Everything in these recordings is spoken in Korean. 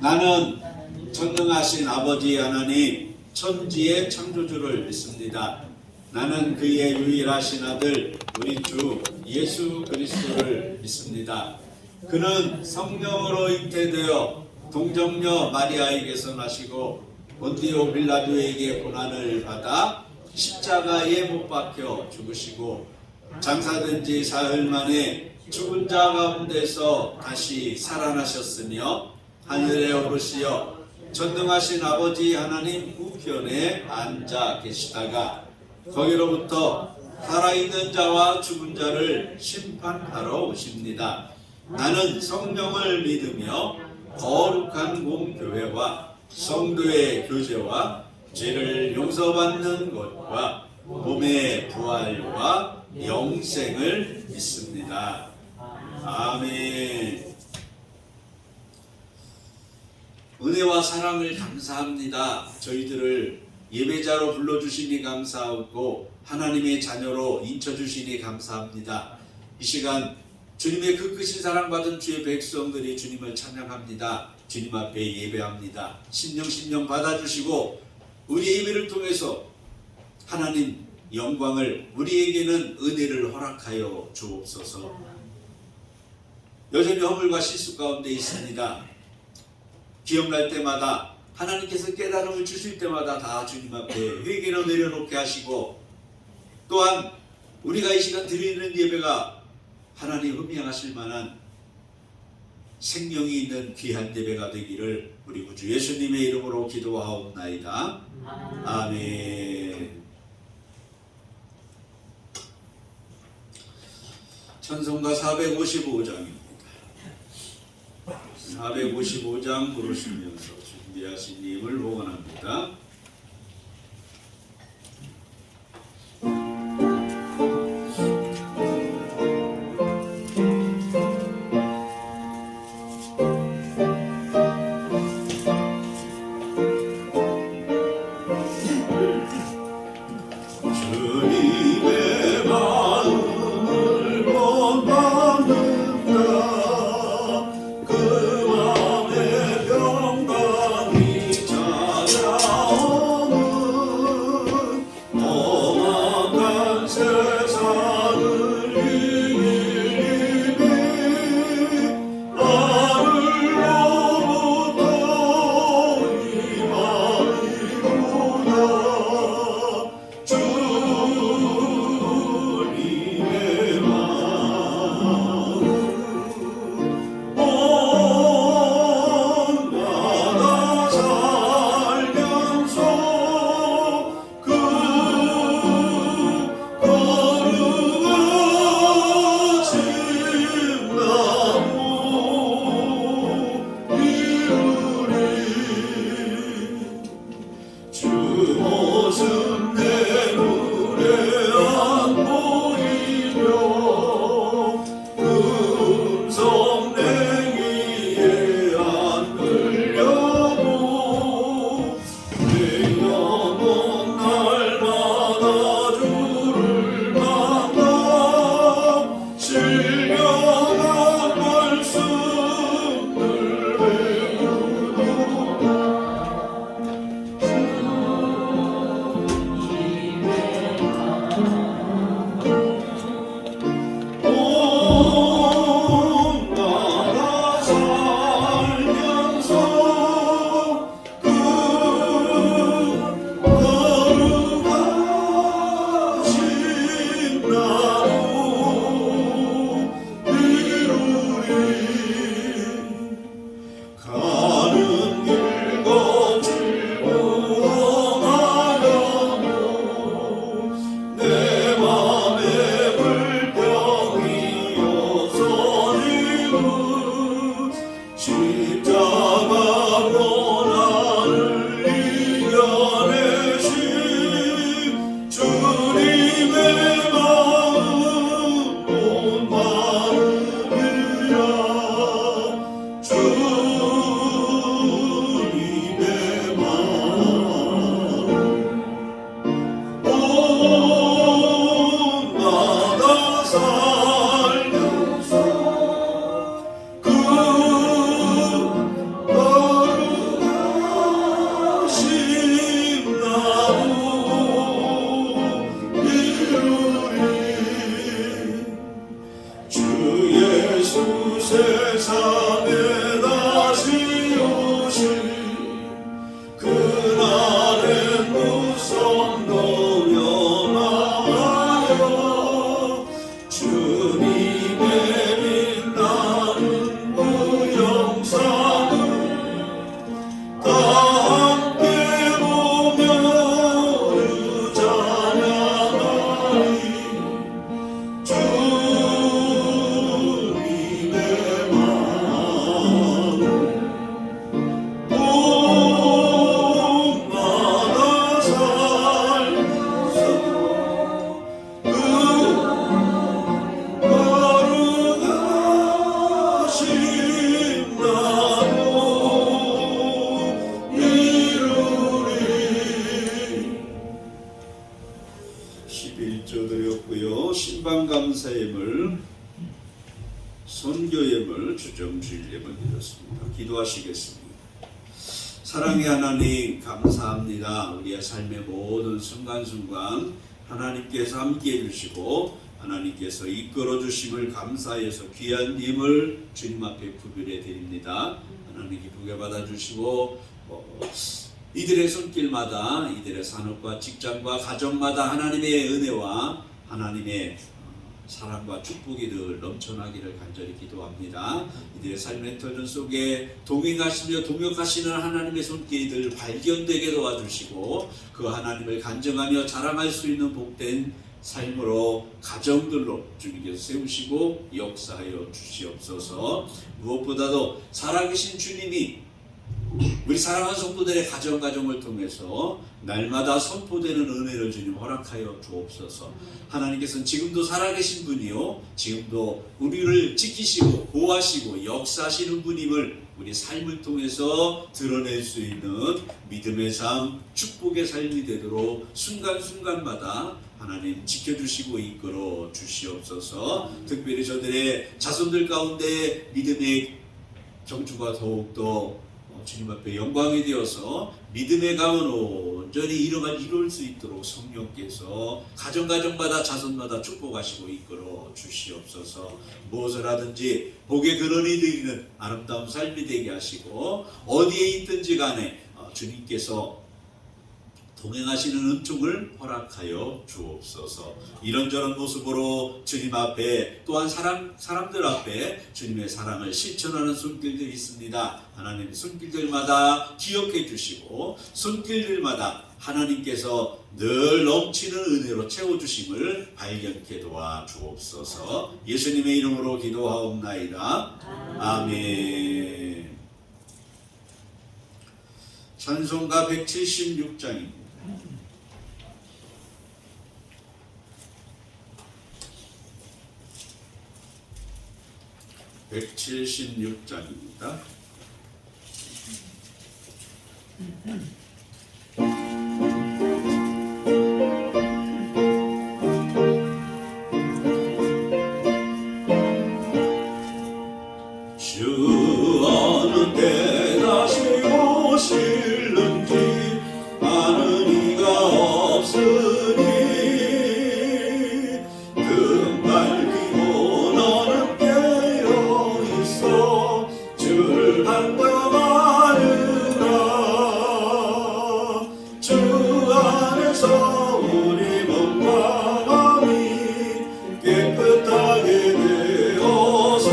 나는 전능하신 아버지 하나님 천지의 창조주를 믿습니다. 나는 그의 유일하신 아들 우리 주 예수 그리스도를 믿습니다. 그는 성령으로 잉태되어 동정녀 마리아에게서 나시고 본디오 빌라도에게 고난을 받아 십자가에 못 박혀 죽으시고 장사된 지 사흘 만에 죽은 자 가운데서 다시 살아나셨으며 하늘에 오르시어 전능하신 아버지 하나님 우편에 앉아 계시다가 거기로부터 살아있는 자와 죽은 자를 심판하러 오십니다. 나는 성령을 믿으며 거룩한 공교회와 성도의 교제와 죄를 용서받는 것과 몸의 부활과 영생을 믿습니다. 아멘. 은혜와 사랑을 감사합니다. 저희들을 예배자로 불러주시니 감사하고 하나님의 자녀로 인쳐주시니 감사합니다. 이 시간 주님의 그 크신 사랑받은 주의 백성들이 주님을 찬양합니다. 주님 앞에 예배합니다. 심령 받아주시고 우리의 예배를 통해서 하나님 영광을, 우리에게는 은혜를 허락하여 주옵소서. 여전히 허물과 실수 가운데 있습니다. 기억날 때마다 하나님께서 깨달음을 주실 때마다 다 주님 앞에 회개로 내려놓게 하시고, 또한 우리가 이 시간 드리는 예배가 하나님 흠양하실 만한 생명이 있는 귀한 예배가 되기를 우리 구주 예수님의 이름으로 기도하옵나이다. 아멘. 찬송가 455장입니다. 455장 부르시면서 준비하신 님을 봉헌합니다. 그 맘에 평강이 찾아오 예번 드렸습니다. 기도하시겠습니다. 사랑의 하나님 감사합니다. 우리의 삶의 모든 순간순간 하나님께서 함께해 주시고 하나님께서 이끌어 주심을 감사해서 귀한 님을 주님 앞에 구별해 드립니다. 하나님 기쁘게 받아주시고 이들의 손길마다 이들의 산업과 직장과 가정마다 하나님의 은혜와 하나님의 사랑과 축복이 늘 넘쳐나기를 간절히 기도합니다. 이들의 삶의 터전 속에 동행하시며 동역하시는 하나님의 손길이 늘 발견되게 도와주시고 그 하나님을 간증하며 자랑할 수 있는 복된 삶으로 가정들로 주님께서 세우시고 역사하여 주시옵소서. 무엇보다도 살아계신 주님이 우리 사랑하는 성도들의 가정을 통해서 날마다 선포되는 은혜를 주님 허락하여 주옵소서. 하나님께서는 지금도 살아계신 분이요 지금도 우리를 지키시고 보호하시고 역사하시는 분임을 우리 삶을 통해서 드러낼 수 있는 믿음의 삶, 축복의 삶이 되도록 순간순간마다 하나님 지켜주시고 이끌어 주시옵소서. 특별히 저들의 자손들 가운데 믿음의 경주가 더욱더 주님 앞에 영광이 되어서 믿음의 가문 온전히 이룰 수 있도록 성령께서 가정마다 자손마다 축복하시고 이끌어 주시옵소서. 무엇을 하든지 복의 근원이 되기는 아름다운 삶이 되게 하시고 어디에 있든지 간에 주님께서 동행하시는 은총을 허락하여 주옵소서. 이런저런 모습으로 주님 앞에 또한 사람들 앞에 주님의 사랑을 실천하는 손길들이 있습니다. 하나님 손길들마다 기억해 주시고 손길들마다 하나님께서 늘 넘치는 은혜로 채워주심을 발견케 도와 주옵소서. 예수님의 이름으로 기도하옵나이다. 아멘. 찬송가 176장입니다. 176장입니다. 주 어느 때 다시 오실는지 아는 이가 없으니 금발 끼고 너는 깨어 있어 주를 반겨하느라. 주 안에서 우리 몸과 마음이 깨끗하게 되어서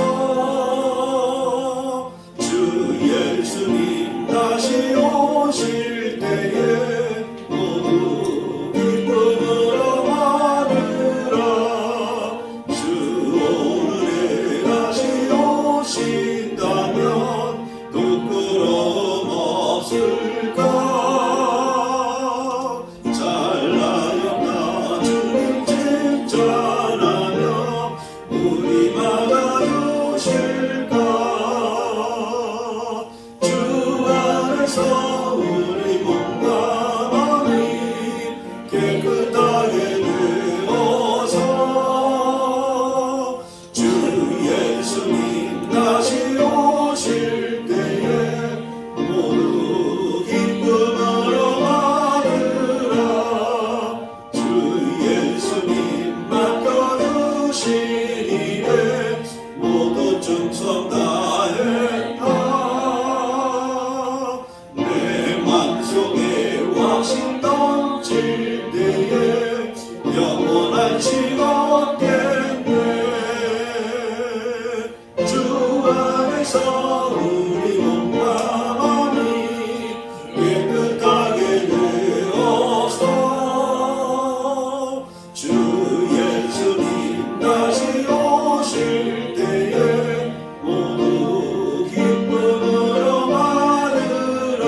주 예수님 다시 오실 때에 모두 기쁨으로 하느라. 주 오늘에 다시 오신다면 부끄러움 없을까. 잘나였나 주님 칭찬하며 우리 막아주실까. 주 안에서 우리 몸과 마음이 깨끗하게 되어서 주 예수님 다시 오실 때에 모두 기쁨으로 하느라. 주 예수님 맡겨주신 일에 모두 충성 다했다. 내 맘속에 왕심 넘칠 때에 영원한 즐겁겠네. 주 안에서 우리 몸과 마음이 깨끗하게 되어서 주 예수님 다시 오실 때에 모두 기쁨으로 하느라.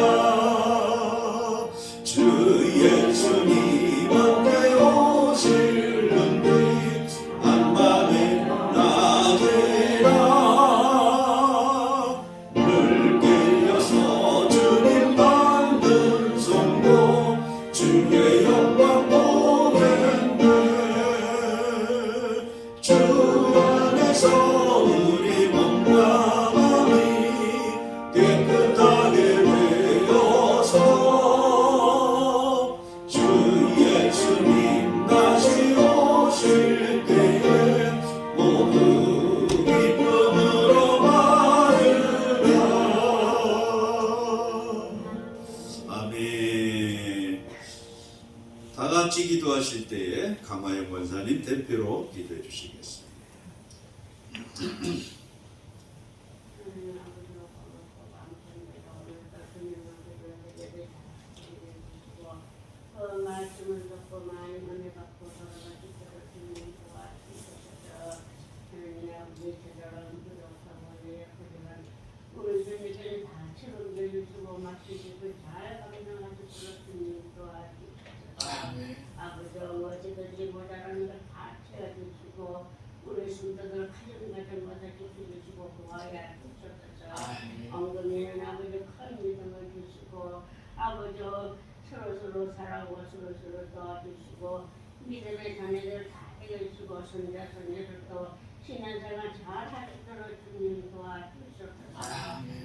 주 예수님 같이 기도하실 때에 강화영 권사님 대표로 기도해 주시겠습니다. 말씀을 듣고 많이 은혜 받고 돌아가시 주님 도와주셔서 하나님 아버지 저처럼 부족하고 예쁘지만 우리 주님께는 다처럼 열주고 맡기시고 잘 감당하시도록 주님 도와주셔서 아버지 어찌든지 모자라는 걸 다 채워주시고 우리 성도들 가정마다 지켜주시고 보아야 주셔서 엉덩이는 아버지 큰 믿음을 주시고 아버지 서로서로 사랑하고 서로서로 도와주시고 믿음의 자녀들 다 해주시고 손자 손녀들도 신앙생활 잘 하도록 주님 도와주셔서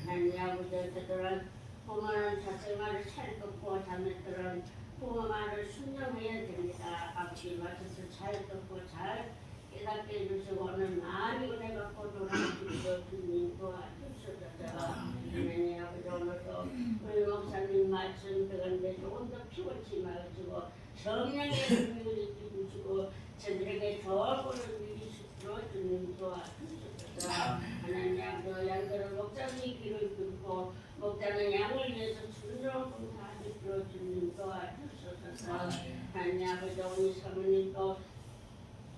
하나님 아버지 어쨌든 부모는 자생활을 잘 듣고 자녀들은 부모 말을 순종해야 됩니다. 아버지 말씀을 잘 듣고 잘 깨닫게 해주시고 오늘 많이 은혜 받고 돌아가시고 주님 도와주셔서 하나님 아버지 오늘도 우리 목사님 말씀 들었는데 조금 더 피곤치 마시고 성령의 능력을 주시고 저들에게 좋은 것을 미리시도록 주님 도와주셔서 하나님 아버지 양들은 목사님이 길을 듣고 목자는 양을 위해서 순종을 봉사하시도록 주님 도와주셔서 하나님 아버지 우리 사모님도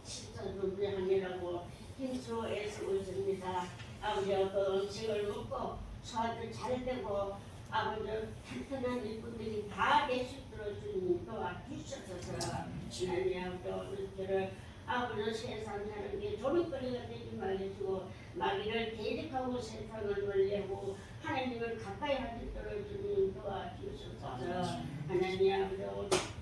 식사 준비하느라고 힘써 애쓰고 있습니다. 아버지 그 음식을 먹고 소화도 잘 되고 아버지 튼튼한 일꾼들이 다 되시도록 주님 도와주셔서 하나님 아버지 우리들을 아버지 세상 사는 게 조롱거리가 되지 말아주고 마귀를 대적하고 세상을 멀리하고 하나님을 가까이 하시도록 주님 도와주셔서 하나님 아버지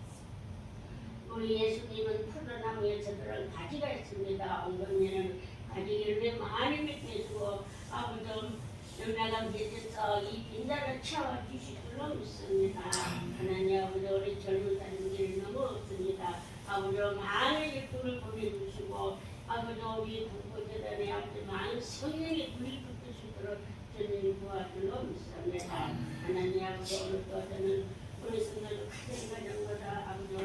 우리 예수님은 푸른나무에 저들은 가지가 있습니다. 엉덩이는 가지 열매 많이 맺게 주고 아버지 열매가 맺어서 이 빈자를 채워주실 줄로 믿습니다. 하나님 아버지 우리 젊은 사람들이 너무 없습니다. 아버지 많은 일꾼을 보내주시고 아버지 우리 동포재단에 아버지 많은 성령의 불이 붙으시도록 주님 도와줄로 믿습니다. 하나님 아버지 오늘도 저는 우리 성도들 가정마다 아버지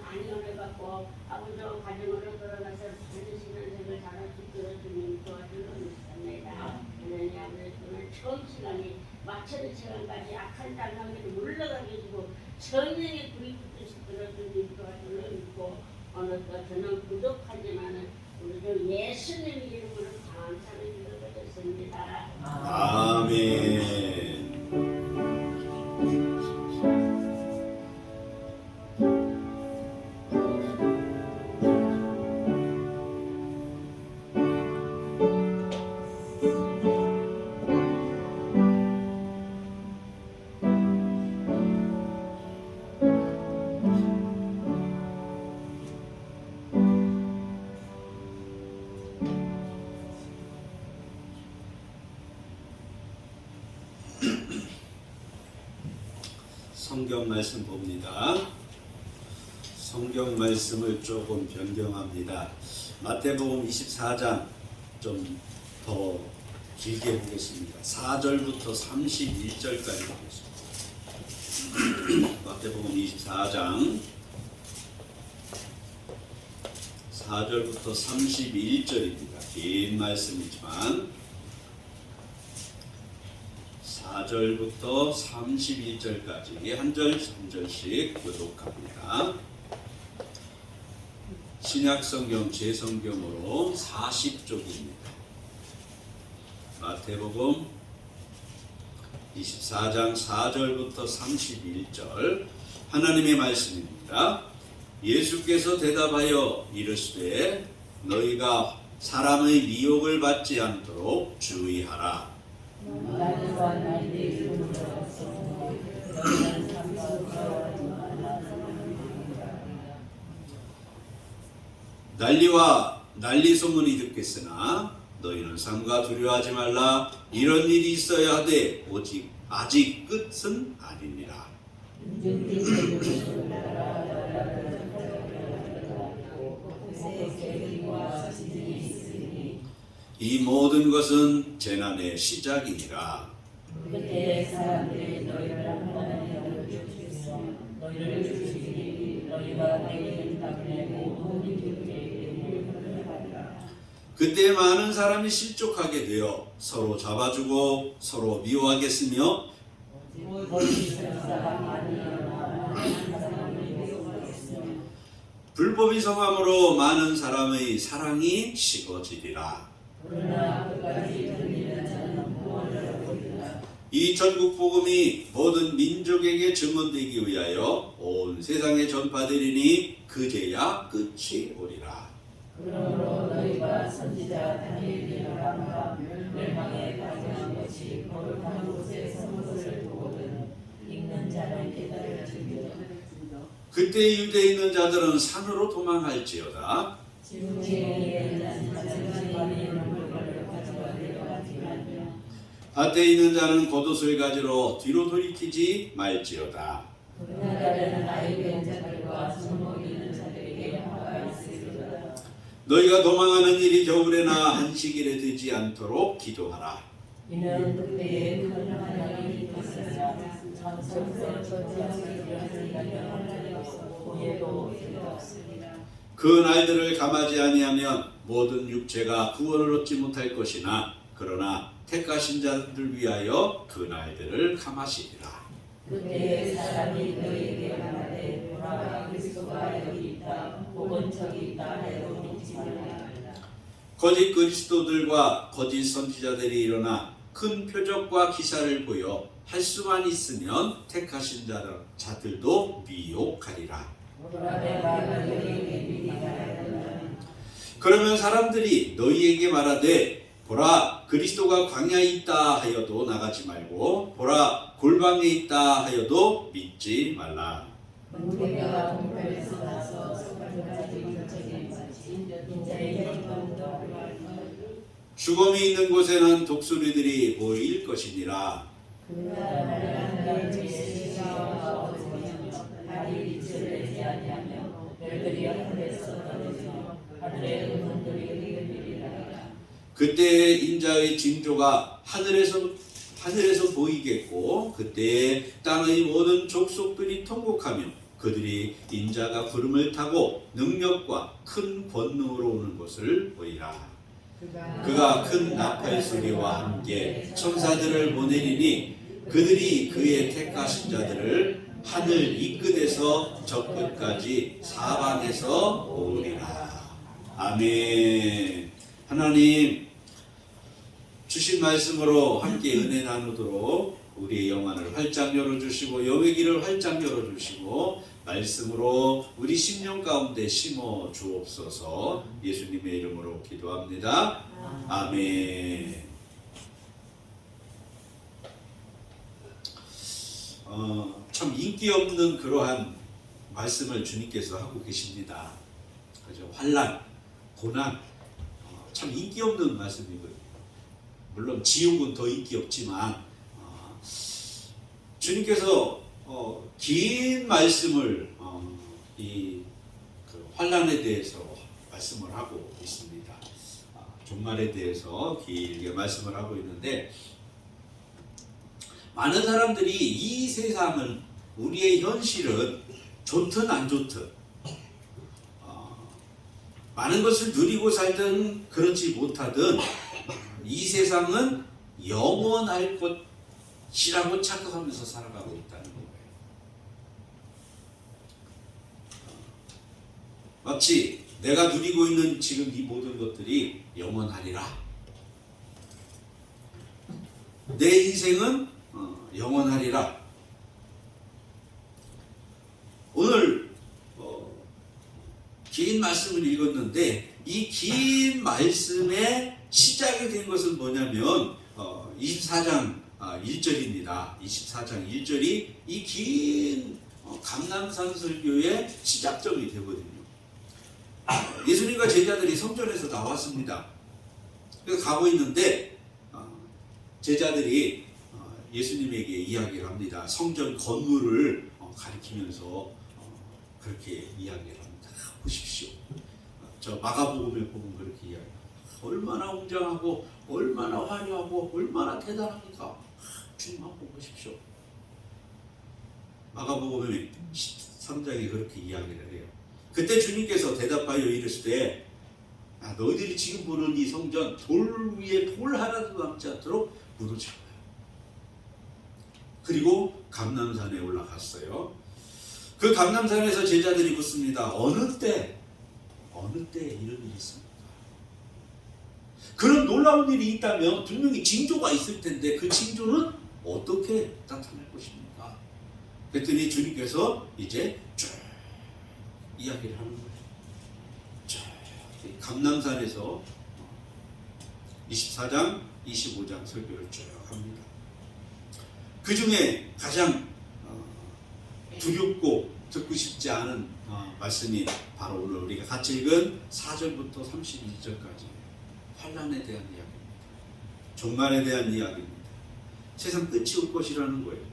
많이 은혜 받고 아버지 가정으로 돌아가서 살리시는 생을 잘할 수 있도록 주님 도와주러 믿습니다. 하나님 아버지 오늘 처음 시간이 마치는 시간까지 악한 장난들이 물러가게 해주고 성령의 불이 붙으시도록 주님 도와주러 믿고 오늘도 저는 부족하지만 우리 주 예수님 이름으로 감사를 드리겠습니다. 아멘. 성경 말씀 봅니다. 성경 말씀을 조금 변경합니다. 마태복음 24장 좀 더 길게 보겠습니다. 4절부터 31절까지 보겠습니다. 마태복음 24장 4절부터 31절입니다. 긴 말씀이지만 4절부터 31절까지 한 절, 3절씩 교독합니다. 신약성경 제성경으로 40쪽입니다. 마태복음 24장 4절부터 31절 하나님의 말씀입니다. 예수께서 대답하여 이르시되 너희가 사람의 미혹을 받지 않도록 주의하라. 난리와 난리 소문이 듣겠으나 너희는 삼가 두려워하지 말라. 이런 일이 있어야 하되 오직 아직 끝은 아니니라. 이 모든 것은 재난의 시작이니라. 그때 사람들이 너희를 한 번에 너희를 죽이리라. 너희가 내게 땅을 내고 모든 이웃에게 물을 받으라. 그때 많은 사람이 실족하게 되어 서로 잡아주고 서로 미워하겠으며 거짓 사람 많이 일어나 많은 사람을 미워하겠으며 불법이 성함으로 많은 사람의 사랑이 식어지리라. 그러나 그까지 들리는 자는 구원을 얻으리라. 이 전국 복음이 모든 민족에게 증언되기 위하여 온 세상에 전파되리니 그제야 끝이 오리라. 그러므로 너희가 선지자 다니엘이라 멸망에 빠진 것이 거룩한 곳에 선 것을 보거든 읽는 자는 깨달을지니라. 그때 유대에 있는 자들은 산으로 도망할지어다. 지붕에 있는 자는 집안에 있는 물건을 가져가 내려가지만 밭에 있는 자는 겉옷을 가지러 뒤로 돌이키지 말지어다. 그날에는 아이된 자들과 손목 있는 자들에게 화가 있으리로다. 너희가 도망하는 일이 겨울에나 한식일에 되지 않도록 기도하라. 이는 그때에 큰 환난이 있으리라. 참선서 저지하시기를 하시리라. 고해도 없으리라. 그 날들을 감하지 아니하면 모든 육체가 구원을 얻지 못할 것이나 그러나 택하신 자들 위하여 그 날들을 감하시리라. 그때에 사람이 너희에게 말하되 보라 그리스도가 여기 있다 혹은 저기 있다 하여도 믿지 말라. 거짓 그리스도들과 거짓 선지자들이 일어나 큰 표적과 기사를 보여 할 수만 있으면 택하신 자들도 미혹하리라. 보라 내가 너희에게 미리 말하였노라. 그러면 사람들이 너희에게 말하되 보라 그리스도가 광야에 있다 하여도 나가지 말고 보라 골방에 있다 하여도 믿지 말라. 문제가 동편에서 나서 서까지 결정에 마치 인자의 형통도 죽음이 있는 곳에는 독수리들이 모일 것이니라. 그날 하늘의 시시가 어두워지며 달이 빛을 내지 아니하며 별들이 하늘에서 떨어지며 하늘의 음성들이 들리리라. 그때 인자의 징조가 하늘에서 보이겠고 그때에 땅의 모든 족속들이 통곡하며 그들이 인자가 구름을 타고 능력과 큰 권능으로 오는 것을 보이라. 그가 큰 나팔 소리와 함께 천사들을 보내리니 그들이 그의 택하신 자들을 하늘 이 끝에서 저 끝까지 사방에서 모으리라. 아멘. 하나님 주신 말씀으로 함께 은혜 나누도록 우리의 영안을 활짝 열어주시고 영의 길을 활짝 열어주시고 말씀으로 우리 심령 가운데 심어 주옵소서. 예수님의 이름으로 기도합니다. 아멘. 참 인기 없는 그러한 말씀을 주님께서 하고 계십니다. 그죠? 환난, 고난, 참 인기 없는 말씀이거든요. 물론 지옥은 더 인기 없지만 주님께서 긴 말씀을 이 환난에 대해서 말씀을 하고 있습니다. 종말에 대해서 길게 말씀을 하고 있는데 많은 사람들이 이 세상은 우리의 현실은 좋든 안 좋든 많은 것을 누리고 살든 그렇지 못하든 이 세상은 영원할 것이라고 착각하면서 살아가고 있다는 거예요. 마치 내가 누리고 있는 지금 이 모든 것들이 영원하리라. 내 인생은 영원하리라. 오늘 긴 말씀을 읽었는데 이 긴 말씀의 시작이 된 것은 뭐냐면 24장 1절입니다. 24장 1절이 이 긴 감람산 설교의 시작점이 되거든요. 예수님과 제자들이 성전에서 나왔습니다. 그래서 가고 있는데 제자들이 예수님에게 이야기를 합니다. 성전 건물을 가리키면서 그렇게 이야기를 합니다. 보십시오. 저 마가복음에 보면 그렇게 이야기합니다. 얼마나 웅장하고 얼마나 화려하고 얼마나 대단합니까? 주님 한번 보십시오. 마가복음에 3장에 그렇게 이야기를 해요. 그때 주님께서 대답하여 이르시되 너희들이 지금 보는 이 성전 돌 위에 돌 하나도 남지 않도록 무너질 거야. 그리고 감람산에 올라갔어요. 그 감람산에서 제자들이 묻습니다. 어느 때 이런 일이 있습니까? 그런 놀라운 일이 있다면 분명히 징조가 있을 텐데 그 징조는 어떻게 나타날 것입니까? 그랬더니 주님께서 이제 쭉 이야기를 하는 거예요. 쭉 감람산에서 24장, 25장 설교를 쭉 합니다. 그 중에 가장 두렵고 듣고 싶지 않은 말씀이 바로 오늘 우리가 같이 읽은 4절부터 32절까지 환난에 대한 이야기입니다. 종말에 대한 이야기입니다. 세상 끝이 올 것이라는 거예요.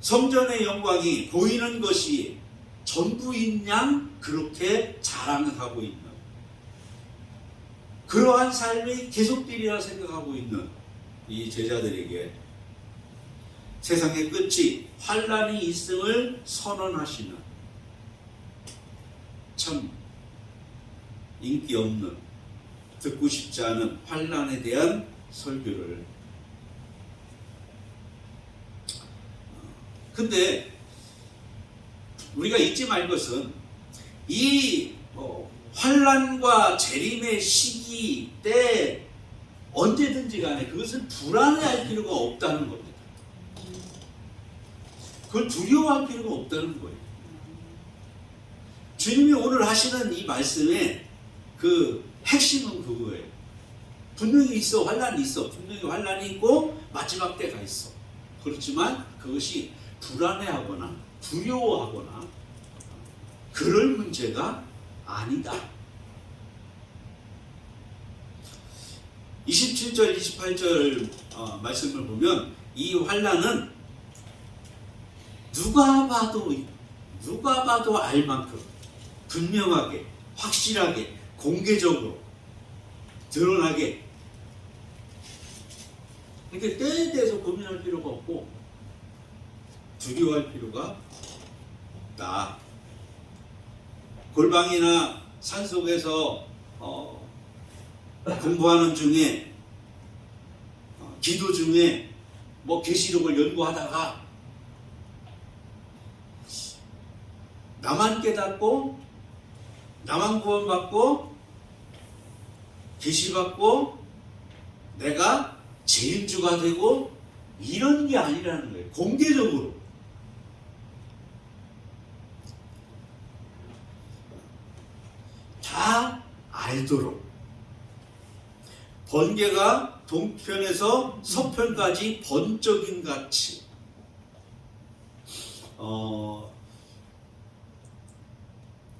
성전의 영광이 보이는 것이 전부인 양 그렇게 자랑하고 있는 그러한 삶이 계속되리라 생각하고 있는 이 제자들에게 세상의 끝이 환난이 있음을 선언하시는 참 인기 없는 듣고 싶지 않은 환난에 대한 설교를 근데 우리가 잊지 말 것은 이 환난과 재림의 시기 때 언제든지 간에 그것은 불안해할 필요가 없다는 겁니다. 그걸 두려워할 필요가 없다는 거예요. 주님이 오늘 하시는 이 말씀의 그 핵심은 그거예요. 분명히 있어, 환난이 있어. 분명히 환난이 있고 마지막 때가 있어. 그렇지만 그것이 불안해하거나 두려워하거나 그럴 문제가 아니다. 27절, 28절 말씀을 보면 이 환난은 누가 봐도 알 만큼 분명하게, 확실하게, 공개적으로 드러나게. 그러니까 때에 대해서 고민할 필요가 없고 두려워할 필요가 없다. 골방이나 산속에서 공부하는 중에 기도 중에 뭐 계시록을 연구하다가 나만 깨닫고 나만 구원받고 계시받고 내가 제일주가 되고 이런 게 아니라는 거예요. 공개적으로 다 알도록 번개가 동편에서 서편까지 번쩍임 같이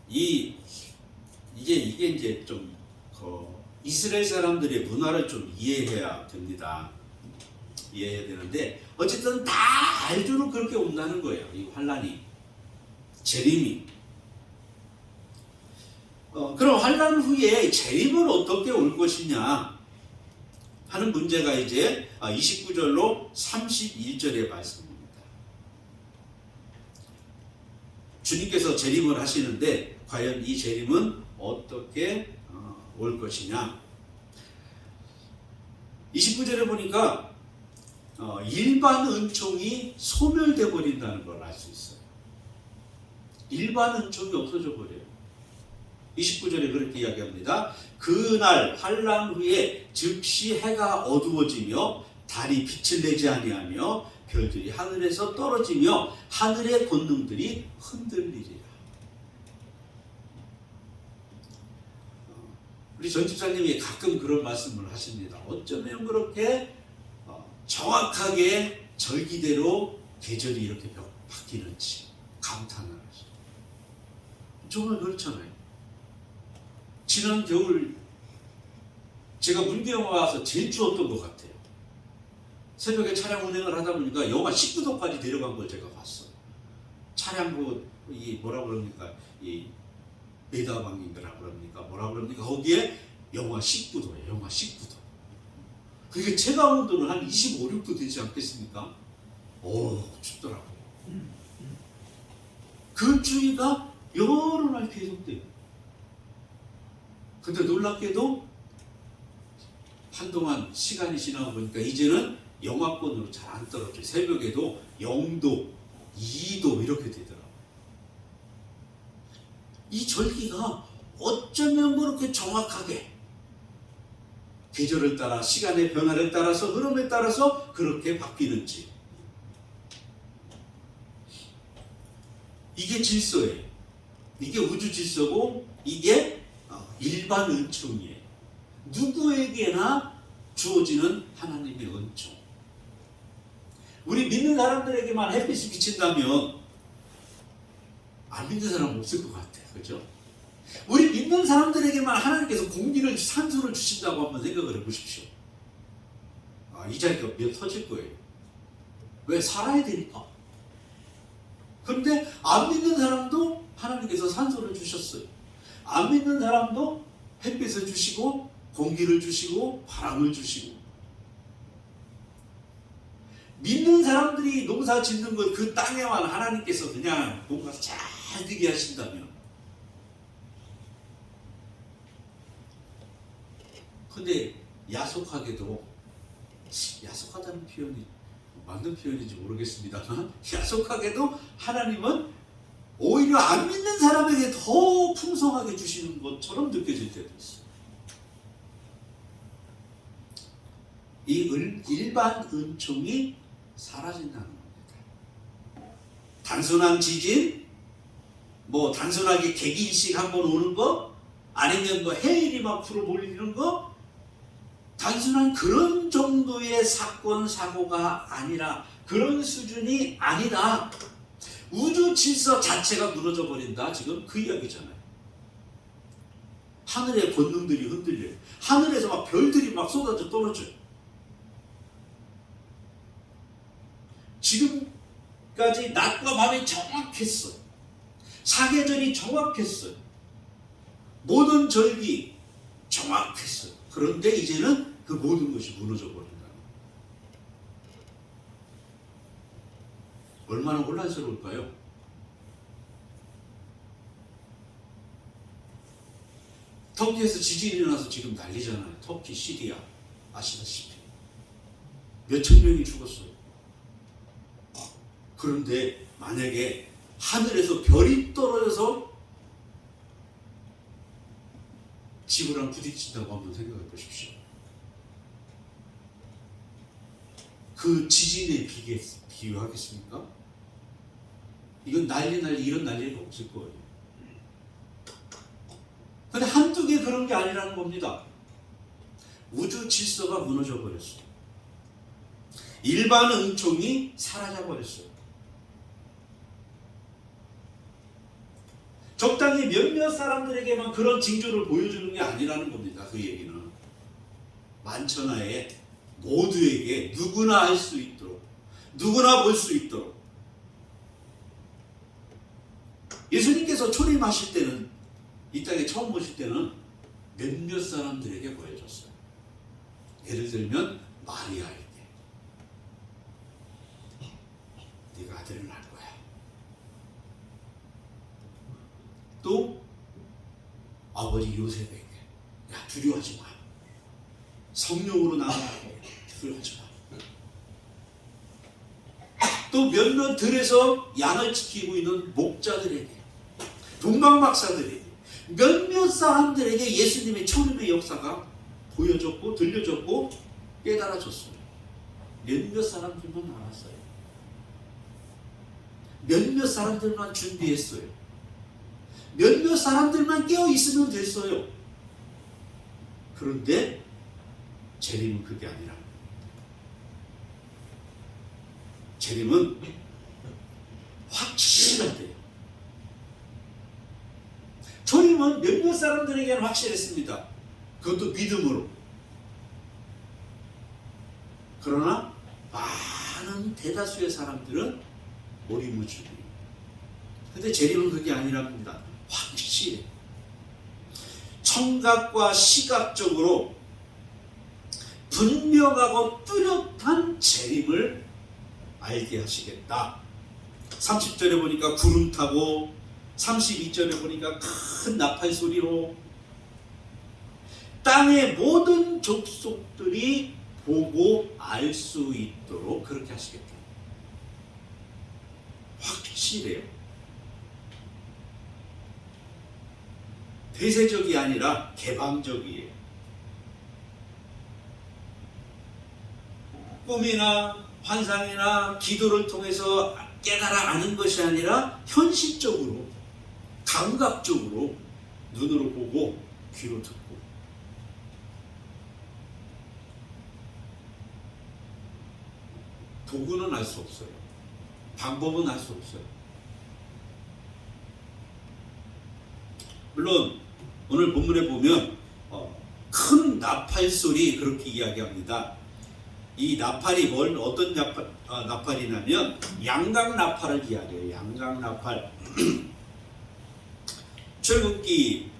이게 이제 좀 이스라엘 사람들의 문화를 좀 이해해야 됩니다. 이해해야 되는데 어쨌든 다 알도록 그렇게 온다는 거예요. 이 환난이, 재림이. 그럼 환난 후에 재림은 어떻게 올 것이냐 하는 문제가 이제 29절로 31절의 말씀입니다. 주님께서 재림을 하시는데 과연 이 재림은 어떻게 올 것이냐. 29절에 보니까 일반 은총이 소멸되어 버린다는 걸 알 수 있어요. 일반 은총이 없어져 버려요. 29절에 그렇게 이야기합니다. 그날 환난 후에 즉시 해가 어두워지며 달이 빛을 내지 아니하며 별들이 하늘에서 떨어지며 하늘의 권능들이 흔들리리라. 우리 전 집사님이 가끔 그런 말씀을 하십니다. 어쩌면 그렇게 정확하게 절기대로 계절이 이렇게 바뀌는지 감탄을 하시죠. 정말 그렇잖아요. 지난 겨울 제가 문경에 와서 제일 추웠던 것 같아요. 새벽에 차량 운행을 하다 보니까 영하 19도까지 내려간 걸 제가 봤어요. 차량 이 뭐라 그럽니까? 이 메다방인가라 그럽니까? 뭐라 그럽니까? 거기에 영하 19도예요. 영하 19도. 그게 체감 온도는 한 25, 6도 되지 않겠습니까? 오, 춥더라고요. 그 주의가 여러 날 계속돼요. 근데 놀랍게도 한동안 시간이 지나고 보니까 이제는 영하권으로 잘 안 떨어져요. 새벽에도 0도, 2도 이렇게 되더라고요. 이 절기가 어쩌면 그렇게 정확하게 계절을 따라 시간의 변화를 따라서 흐름에 따라서 그렇게 바뀌는지, 이게 질서예요. 이게 우주 질서고 이게 일반 은총이에요. 누구에게나 주어지는 하나님의 은총. 우리 믿는 사람들에게만 햇빛이 비친다면 안 믿는 사람은 없을 것 같아요. 그렇죠? 우리 믿는 사람들에게만 하나님께서 공기를, 산소를 주신다고 한번 생각을 해보십시오. 이 자리가 몇 터질 거예요. 왜? 살아야 되니까. 그런데 안 믿는 사람도 하나님께서 산소를 주셨어요. 안 믿는 사람도 햇빛을 주시고 공기를 주시고 바람을 주시고. 믿는 사람들이 농사 짓는 것, 그 땅에만 하나님께서 그냥 뭔가 잘 되게 하신다면, 근데 야속하게도, 야속하다는 표현이 맞는 표현인지 모르겠습니다만, 야속하게도 하나님은 오히려 안 믿는 사람에게 더 풍성하게 주시는 것처럼 느껴질 때도 있어요. 이 일반 은총이 사라진다는 겁니다. 단순한 지진, 단순하게 개기일씩 한번 오는 거, 아니면 해일이 막 풀어 몰리는 거, 단순한 그런 정도의 사건, 사고가 아니라, 그런 수준이 아니라 우주 질서 자체가 무너져 버린다. 지금 그 이야기잖아요. 하늘의 권능들이 흔들려요. 하늘에서 막 별들이 막 쏟아져 떨어져요. 지금까지 낮과 밤이 정확했어요. 사계절이 정확했어요. 모든 절기 정확했어요. 그런데 이제는 그 모든 것이 무너져 버린다. 얼마나 혼란스러울까요? 터키에서 지진이 일어나서 지금 난리잖아요. 터키, 시리아 아시다시피 몇천 명이 죽었어요. 그런데 만약에 하늘에서 별이 떨어져서 지구랑 부딪힌다고 한번 생각해 보십시오. 그 지진에 비교하겠습니까? 이건 난리 이런 난리가 없을 거예요. 근데 한두 개 그런 게 아니라는 겁니다. 우주 질서가 무너져 버렸어요. 일반 은총이 사라져 버렸어요. 적당히 몇몇 사람들에게만 그런 징조를 보여주는 게 아니라는 겁니다. 그 얘기는 만천하에 모두에게 누구나 할 수 있도록, 누구나 볼 수 있도록. 예수님께서 초림하실 때는, 이 땅에 처음 오실 때는 몇몇 사람들에게 보여줬어요. 예를 들면 마리아에게, 네가 아들을 낳을 거야. 또 아버지 요셉에게, 야 두려워하지 마. 성령으로 나아가게 두려워하지 마. 또 몇몇 들에서 양을 지키고 있는 목자들에게, 동방박사들에게, 몇몇 사람들에게 예수님의 초림의 역사가 보여줬고 들려줬고 깨달아졌어요. 몇몇 사람들만 알았어요. 몇몇 사람들만 준비했어요. 몇몇 사람들만 깨어 있으면 됐어요. 그런데 재림은 그게 아니라, 재림은 확실하대요. 초림은 몇몇 사람들에게는 확실했습니다. 그것도 믿음으로. 그러나 많은 대다수의 사람들은 오리무중이에요. 근데 재림은 그게 아니랍니다. 확실해. 청각과 시각적으로 분명하고 뚜렷한 재림을 알게 하시겠다. 30절에 보니까 구름 타고 32절에 보니까 큰 나팔 소리로 땅의 모든 족속들이 보고 알 수 있도록 그렇게 하시겠죠. 확실해요. 대세적이 아니라 개방적이에요. 꿈이나 환상이나 기도를 통해서 깨달아 아는 것이 아니라 현실적으로 감각적으로 눈으로 보고 귀로 듣고 도구는 알 수 없어요. 방법은 알 수 없어요. 물론 오늘 본문에 보면 큰 나팔 소리 그렇게 이야기합니다. 이 나팔이 어떤 나팔이냐면 양각 나팔을 이야기해요. 양각 나팔. 출애굽기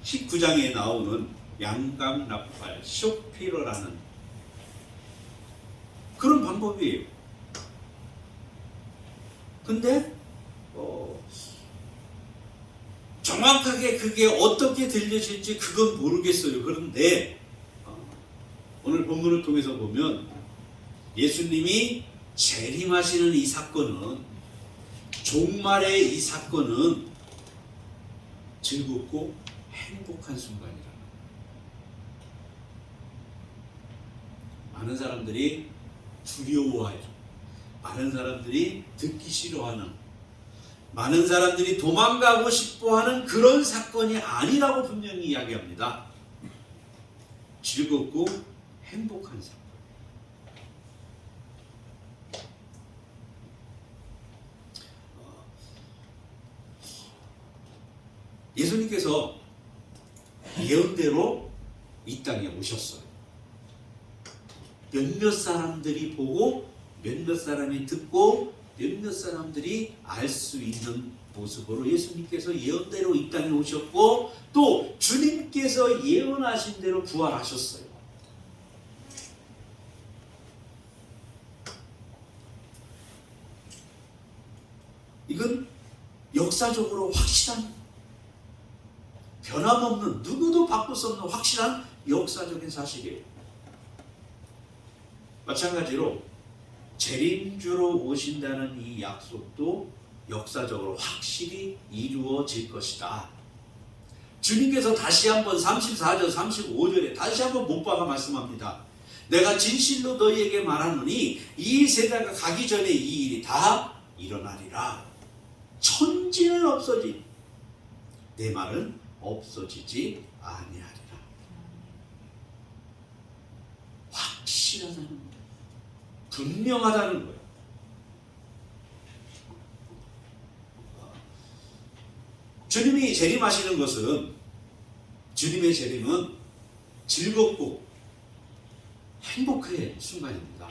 19장에 나오는 양각 나팔 쇼피러라는 그런 방법이에요. 근데 정확하게 그게 어떻게 들려질지 그건 모르겠어요. 그런데 오늘 본문을 통해서 보면 예수님이 재림하시는 이 사건은 종말의 이 사건은 즐겁고 행복한 순간이라. 많은 사람들이 두려워하죠. 많은 사람들이 듣기 싫어하는, 많은 사람들이 도망가고 싶어하는 그런 사건이 아니라고 분명히 이야기합니다. 즐겁고 행복한 사건. 예수님께서 예언대로 이 땅에 오셨어요. 몇몇 사람들이 보고 몇몇 사람이 듣고 몇몇 사람들이 알 수 있는 모습으로 예수님께서 예언대로 이 땅에 오셨고 또 주님께서 예언하신 대로 부활하셨어요. 이건 역사적으로 확실한, 변함없는, 누구도 바꿀 수 없는 확실한 역사적인 사실이에요. 마찬가지로 재림주로 오신다는 이 약속도 역사적으로 확실히 이루어질 것이다. 주님께서 다시 한번 34절 35절에 다시 한번 못 박아 말씀합니다. 내가 진실로 너희에게 말하노니 이 세대가 가기 전에 이 일이 다 일어나리라. 천지는 없어지 내 말은 없어지지 아니하리라. 확실하다는 거예요. 분명하다는 거예요. 주님이 재림하시는 것은, 주님의 재림은 즐겁고 행복의 순간입니다.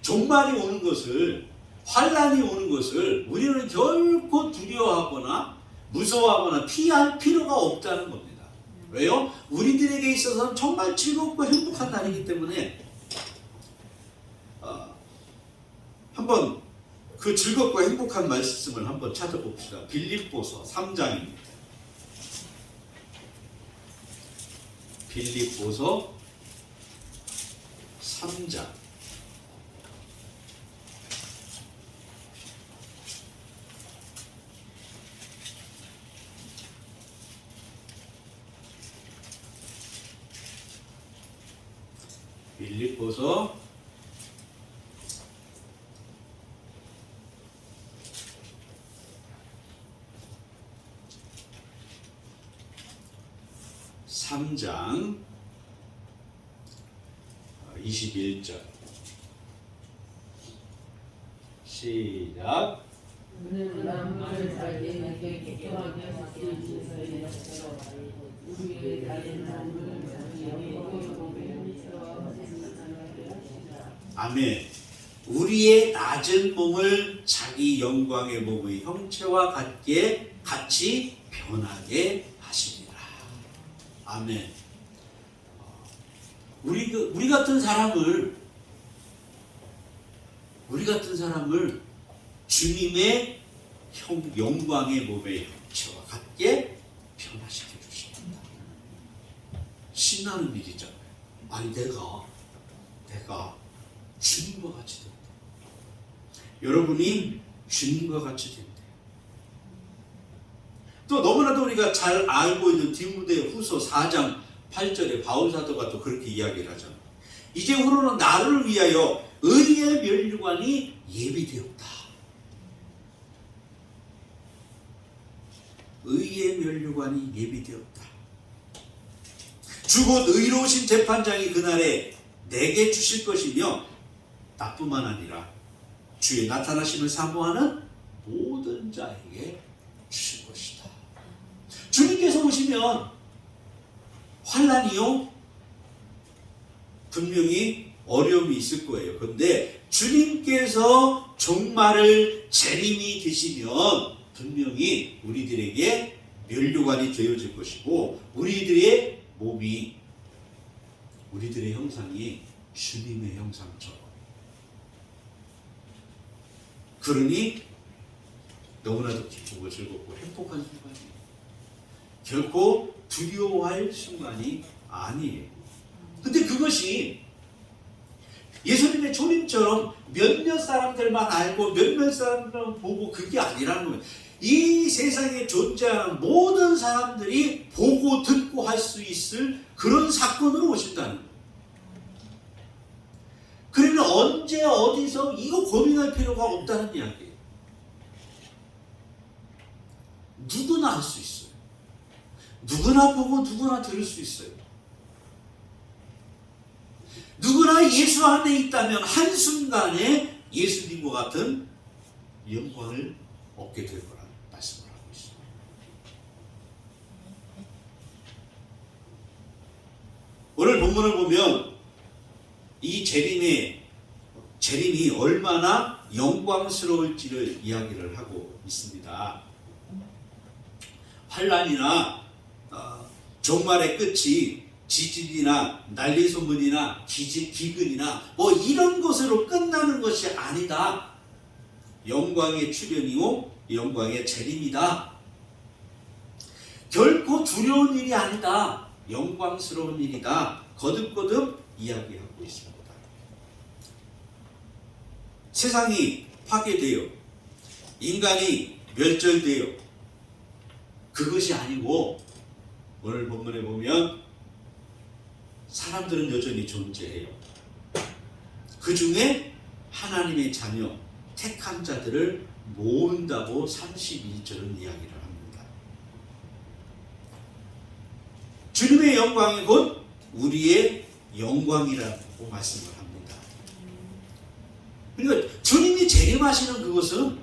종말이 오는 것을, 환란이 오는 것을 우리는 결코 두려워하거나 무서워하거나 피할 필요가 없다는 겁니다. 왜요? 우리들에게 있어서는 정말 즐겁고 행복한 날이기 때문에 한번 그 즐겁고 행복한 말씀을 한번 찾아봅시다. 빌립보서 3장입니다. 빌립보서 3장. 빌립보서 3장 21절 시작. 아멘. 우리의 낮은 몸을 자기 영광의 몸의 형체와 같이 변하게 하시리라. 아멘. 우리 같은 사람을 주님의 영광의 몸의 형체와 같게 변화시켜 주십니다. 신나는 일이잖아요. 아니 내가 주님과 같이 된다. 여러분이 주님과 같이 된다. 또 너무나도 우리가 잘 알고 있는 디모데후서 4장 8절에 바울 사도가 또 그렇게 이야기를 하잖아요. 이제후로는 나를 위하여 의의 면류관이 예비되었다. 의의 면류관이 예비되었다. 주 곧 의로우신 재판장이 그날에 내게 주실 것이며 나뿐만 아니라 주의 나타나심을 사모하는 모든 자에게 주실 것이다. 주님께서 오시면 환난이요 분명히 어려움이 있을 거예요. 그런데 주님께서 종말을 재림이 되시면 분명히 우리들에게 면류관이 되어질 것이고 우리들의 몸이 우리들의 형상이 주님의 형상처럼 그러니 너무나도 기쁘고 즐겁고 행복한 순간이에요. 결코 두려워할 순간이 아니에요. 근데 그것이 예수님의 초림처럼 몇몇 사람들만 알고 몇몇 사람들만 보고 그게 아니라는 거예요. 이 세상에 존재하는 모든 사람들이 보고 듣고 할 수 있을 그런 사건으로 오신다는 거예요. 그러면 언제 어디서 이거 고민할 필요가 없다는 이야기예요. 누구나 할 수 있어요. 누구나 보고 누구나 들을 수 있어요. 누구나 예수 안에 있다면 한순간에 예수님과 같은 영광을 얻게 될 거라는 말씀을 하고 있습니다. 오늘 본문을 보면 이 재림이 얼마나 영광스러울지를 이야기를 하고 있습니다. 환난이나 종말의 끝이 지진이나 난리소문이나 기근이나 뭐 이런 것으로 끝나는 것이 아니다. 영광의 출현이요 영광의 재림이다. 결코 두려운 일이 아니다. 영광스러운 일이다. 거듭거듭 이야기하고 있습니다. 세상이 파괴되어 인간이 멸절되어 그것이 아니고 오늘 본문에 보면 사람들은 여전히 존재해요. 그 중에 하나님의 자녀 택한 자들을 모은다고 32절은 이야기를 합니다. 주님의 영광이 곧 우리의 영광이라고 말씀을 합니다. 그러니까 주님이 재림하시는 그것은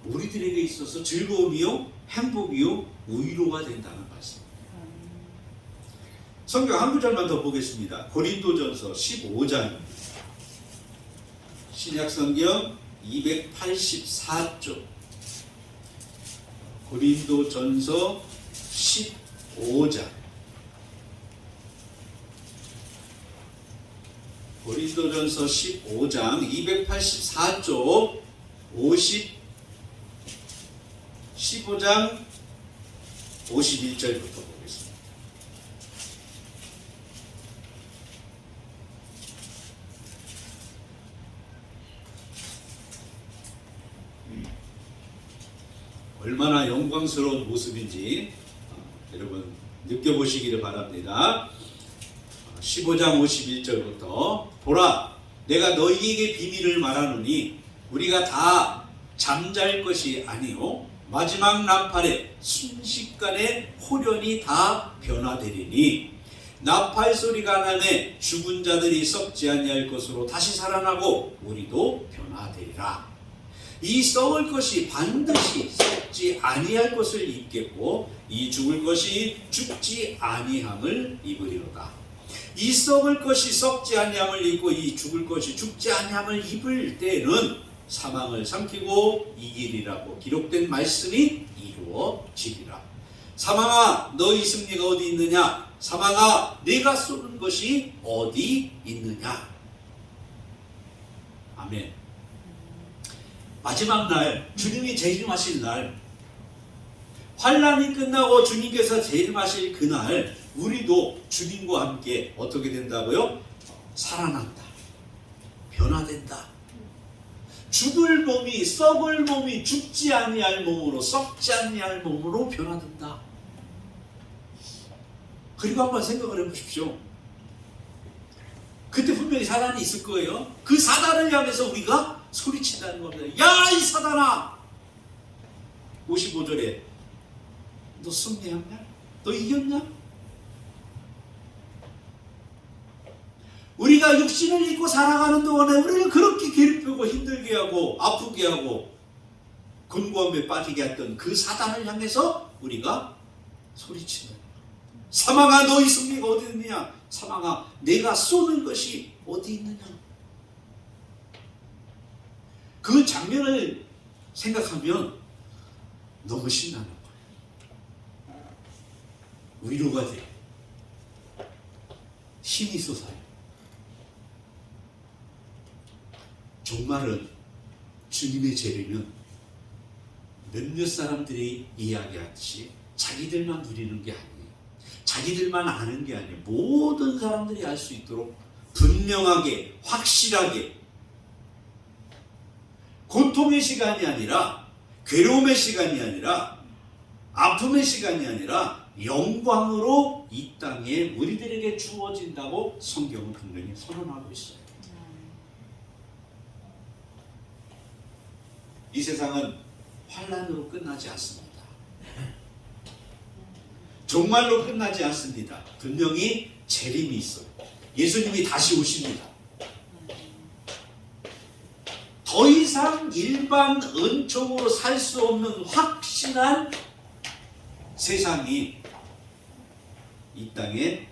우리들에게 있어서 즐거움이요 행복이요 위로가 된다는 말씀. 성경 한 구절만 더 보겠습니다. 고린도전서 15장 신약성경 284쪽 고린도전서 15장 고린도전서 15장 284쪽 15장 51절부터 보겠습니다. 얼마나 영광스러운 모습인지 여러분 느껴보시기를 바랍니다. 15장 51절부터 보라 내가 너희에게 비밀을 말하노니 우리가 다 잠잘 것이 아니요 마지막 나팔에 순식간에 홀연히 다 변화되리니 나팔 소리가 나매 죽은 자들이 썩지 아니할 것으로 다시 살아나고 우리도 변화되리라. 이 썩을 것이 반드시 썩지 아니할 것을 입겠고 이 죽을 것이 죽지 아니함을 입으리로다. 이 썩을 것이 썩지 아니함을 입고 이 죽을 것이 죽지 아니함을 입을 때는 사망을 삼키고 이기리라고 기록된 말씀이 이루어지리라. 사망아 너희 승리가 어디 있느냐? 사망아 네가 쏘는 것이 어디 있느냐? 아멘. 마지막 날, 주님이 재림하실 날, 환란이 끝나고 주님께서 재림하실 그날 우리도 주님과 함께 어떻게 된다고요? 살아난다. 변화된다. 죽을 몸이, 썩을 몸이 죽지 아니할 몸으로, 썩지 아니할 몸으로 변화된다. 그리고 한번 생각을 해보십시오. 그때 분명히 사단이 있을 거예요. 그 사단을 향해서 우리가 소리친다는 겁니다. 야, 이 사단아! 55절에 너 승리했냐? 너 이겼냐? 우리가 육신을 입고 살아가는 동안에 우리를 그렇게 괴롭히고 힘들게 하고 아프게 하고 곤고함에 빠지게 했던 그 사단을 향해서 우리가 소리치는 거예요. 사망아, 너의 승리가 어디 있느냐? 사망아, 내가 쏘는 것이 어디 있느냐? 그 장면을 생각하면 너무 신나는 거예요. 위로가 돼요. 힘이 솟아요. 종말은, 주님의 재림은 몇몇 사람들이 이야기하듯이 자기들만 누리는 게 아니에요. 자기들만 아는 게 아니에요. 모든 사람들이 알 수 있도록 분명하게, 확실하게, 고통의 시간이 아니라, 괴로움의 시간이 아니라, 아픔의 시간이 아니라 영광으로 이 땅에 우리들에게 주어진다고 성경은 분명히 선언하고 있어요. 이 세상은 환난으로 끝나지 않습니다. 종말로 끝나지 않습니다. 분명히 재림이 있어요. 예수님이 다시 오십니다. 더 이상 일반 은총으로 살 수 없는 확실한 세상이 이 땅에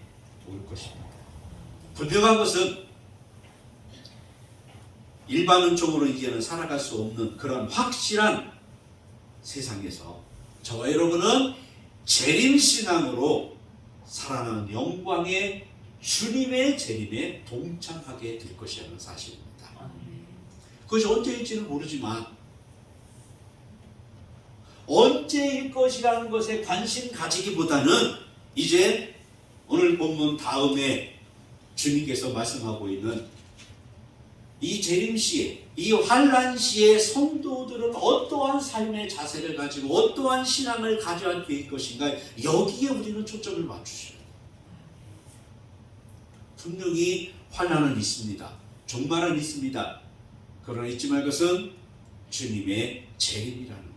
올 것입니다. 분명한 것은 일반 은총으로 이제는 살아갈 수 없는 그런 확실한 세상에서 저와 여러분은 재림신앙으로 살아나는 영광의 주님의 재림에 동참하게 될 것이라는 사실입니다. 그것이 언제일지는 모르지만 언제일 것이라는 것에 관심 가지기보다는 이제 오늘 본문 다음에 주님께서 말씀하고 있는 이 재림시에, 이 환란시에 성도들은 어떠한 삶의 자세를 가지고 어떠한 신앙을 가져야 될 것인가, 여기에 우리는 초점을 맞추셔야 돼요. 분명히 환란은 있습니다. 종말은 있습니다. 그러나 잊지 말 것은 주님의 재림이라는 것.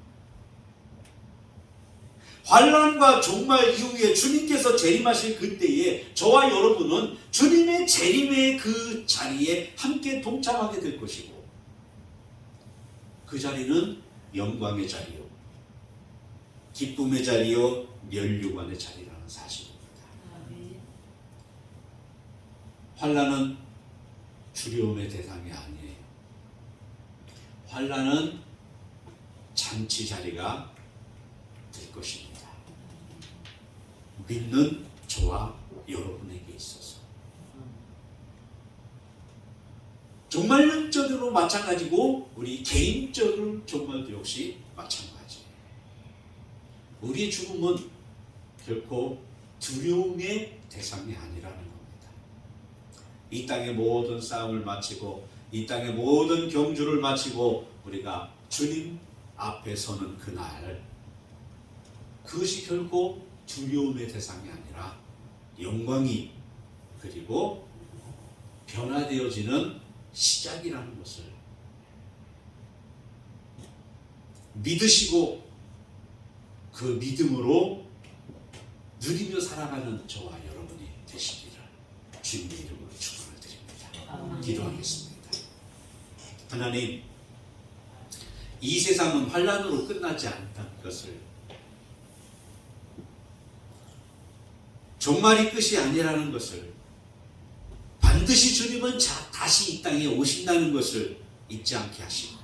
환란과 종말 이후에 주님께서 재림하실 그때에 저와 여러분은 주님의 재림의 그 자리에 함께 동참하게 될 것이고, 그 자리는 영광의 자리요, 기쁨의 자리요, 면류관의 자리라는 사실입니다. 환란은 두려움의 대상이 아니에요. 환란은 잔치 자리가 될 것입니다. 믿는 저와 여러분에게 있어서 종말론적으로 마찬가지고 우리 개인적인 종말도 역시 마찬가지예요. 우리의 죽음은 결코 두려움의 대상이 아니라는 겁니다. 이 땅의 모든 싸움을 마치고 이 땅의 모든 경주를 마치고 우리가 주님 앞에 서는 그날, 그것이 결코 두려움의 대상이 아니라 영광이, 그리고 변화되어지는 시작이라는 것을 믿으시고 그 믿음으로 누리며 살아가는 저와 여러분이 되시기를 주님의 이름으로 축원을 드립니다. 기도하겠습니다. 하나님, 이 세상은 환란으로 끝나지 않다는 것을, 종말이 끝이 아니라는 것을, 반드시 주님은 다시 이 땅에 오신다는 것을 잊지 않게 하시고,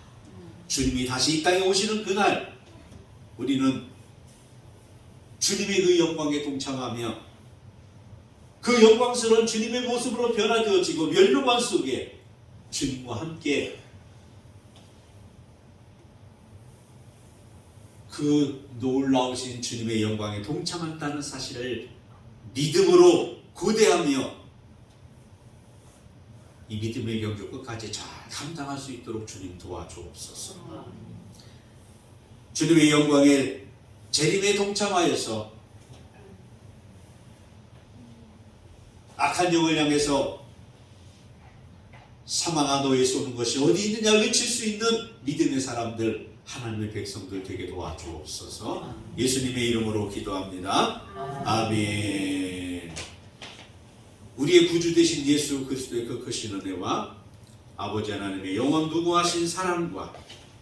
주님이 다시 이 땅에 오시는 그날 우리는 주님의 그 영광에 동참하며 그 영광스러운 주님의 모습으로 변화되어지고 면류관 속에 주님과 함께 그 놀라우신 주님의 영광에 동참한다는 사실을 믿음으로 고대하며 이 믿음의 경주 끝까지 잘 감당할 수 있도록 주님 도와주옵소서. 주님의 영광에 재림에 동참하여서 악한 영을 향해서 사망한 너에 쏘는 것이 어디 있느냐 외칠 수 있는 믿음의 사람들, 하나님의 백성들 되게 도와주옵소서. 예수님의 이름으로 기도합니다. 아멘. 우리의 구주 되신 예수 그리스도의 그 크신 은혜와 아버지 하나님의 영원 무궁하신 사랑과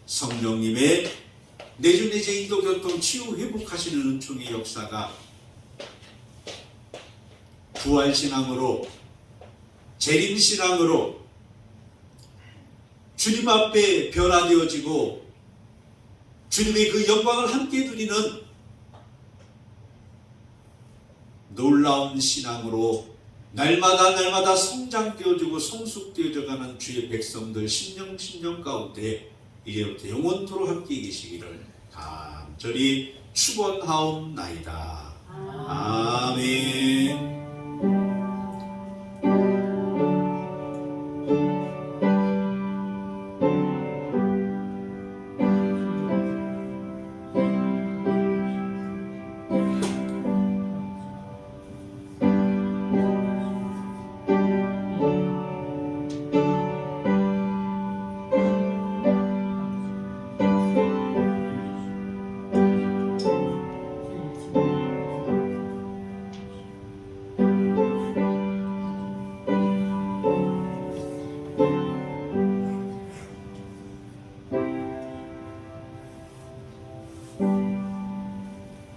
성령님의 내주 내재 인도 교통 치유 회복하시는 은총의 역사가 부활신앙으로 재림신앙으로 주님 앞에 변화되어지고 주님의 그 영광을 함께 누리는 놀라운 신앙으로 날마다 성장되어지고 성숙되어져가는 주의 백성들 신령 가운데 이제부터 영원토록 함께 계시기를 간절히 축원하옵나이다. 아멘.